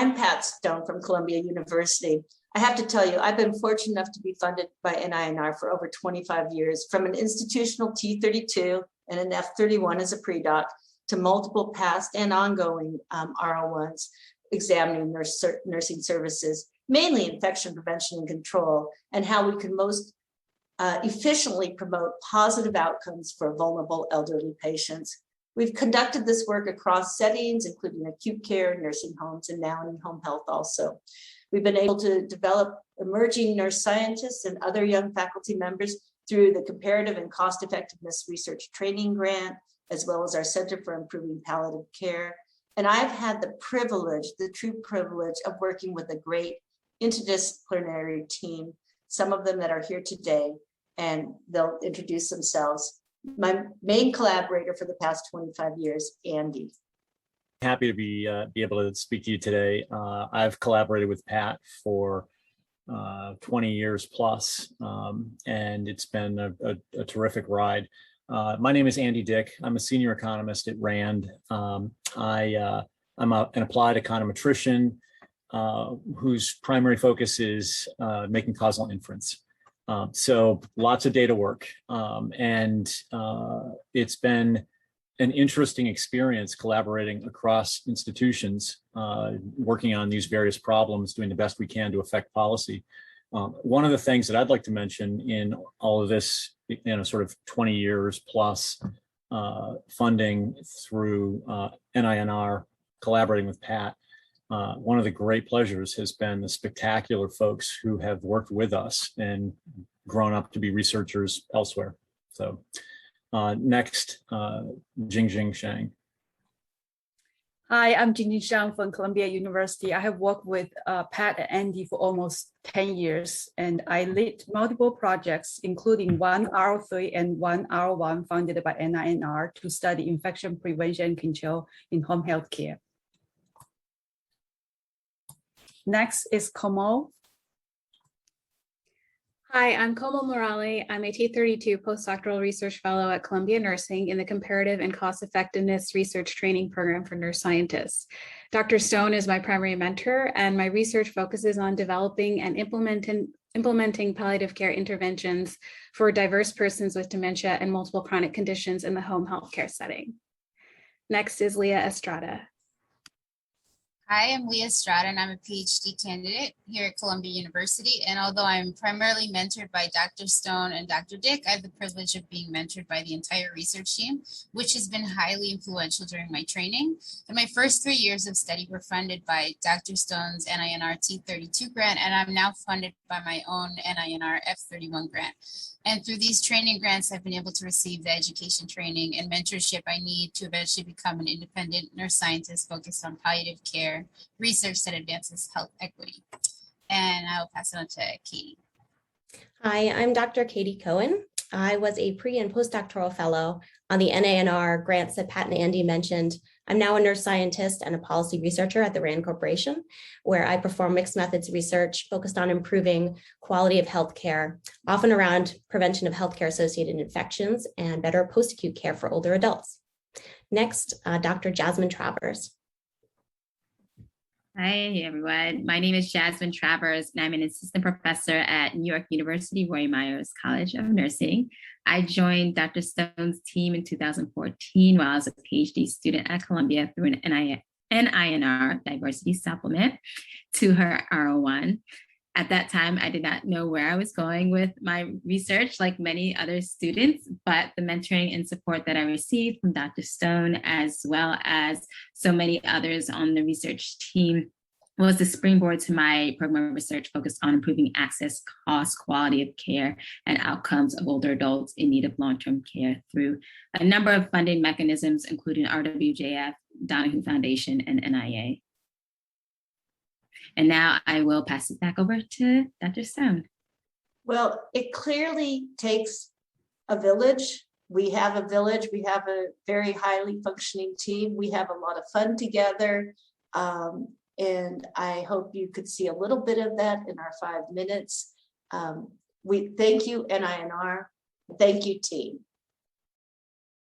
I'm Pat Stone from Columbia University. I have to tell you, I've been fortunate enough to be funded by NINR for over 25 years, from an institutional T32 and an F31 as a pre-doc to multiple past and ongoing R01s examining nursing services, mainly infection prevention and control, and how we can most efficiently promote positive outcomes for vulnerable elderly patients. We've conducted this work across settings, including acute care, nursing homes, and now in home health also. We've been able to develop emerging nurse scientists and other young faculty members through the Comparative and Cost Effectiveness Research Training Grant, as well as our Center for Improving Palliative Care. And I've had the privilege, the true privilege of working with a great interdisciplinary team, some of them that are here today, and they'll introduce themselves. My main collaborator for the past 25 years, Andy. Happy to be able to speak to you today. I've collaborated with Pat for 20 years plus, and it's been a terrific ride. My name is Andy Dick. I'm a senior economist at RAND. I'm an applied econometrician whose primary focus is making causal inference. So lots of data work, and it's been an interesting experience collaborating across institutions, working on these various problems, doing the best we can to affect policy. One of the things that I'd like to mention in all of this, sort of 20 years plus funding through NINR, collaborating with Pat, one of the great pleasures has been the spectacular folks who have worked with us and grown up to be researchers elsewhere. So next, Jingjing Shang. Hi, I'm Jingjing Shang from Columbia University. I have worked with Pat and Andy for almost 10 years, and I lead multiple projects, including one R03 and one R01 funded by NINR to study infection prevention and control in home health care. Next is Komo. Hi, I'm Komo Morale. I'm a T32 postdoctoral research fellow at Columbia Nursing in the Comparative and Cost Effectiveness Research Training Program for nurse scientists. Dr. Stone is my primary mentor, and my research focuses on developing and implementing palliative care interventions for diverse persons with dementia and multiple chronic conditions in the home health care setting. Next is Leah Stratton. Hi, I'm Leah Stratton. I'm a PhD candidate here at Columbia University. And although I'm primarily mentored by Dr. Stone and Dr. Dick, I have the privilege of being mentored by the entire research team, which has been highly influential during my training. And my first 3 years of study were funded by Dr. Stone's NINR T32 grant, and I'm now funded by my own NINR F31 grant. And through these training grants, I've been able to receive the education training and mentorship I need to eventually become an independent nurse scientist focused on palliative care research that advances health equity. And I'll pass it on to Katie. Hi, I'm Dr. Katie Cohen. I was a pre and postdoctoral fellow on the NINR grants that Pat and Andy mentioned. I'm now a nurse scientist and a policy researcher at the RAND Corporation, where I perform mixed methods research focused on improving quality of healthcare, often around prevention of healthcare-associated infections and better post-acute care for older adults. Next, Dr. Jasmine Travers. Hi, everyone. My name is Jasmine Travers, and I'm an assistant professor at New York University Roy Myers College of Nursing. I joined Dr. Stone's team in 2014 while I was a PhD student at Columbia through an NINR diversity supplement to her R01. At that time, I did not know where I was going with my research, like many other students, but the mentoring and support that I received from Dr. Stone, as well as so many others on the research team, was the springboard to my program of research focused on improving access, cost, quality of care, and outcomes of older adults in need of long-term care through a number of funding mechanisms, including RWJF, Donahue Foundation, and NIA. And now I will pass it back over to Dr. Stone. Well, it clearly takes a village. We have a village. We have a very highly functioning team. We have a lot of fun together. And I hope you could see a little bit of that in our 5 minutes. We thank you, NINR. Thank you, team.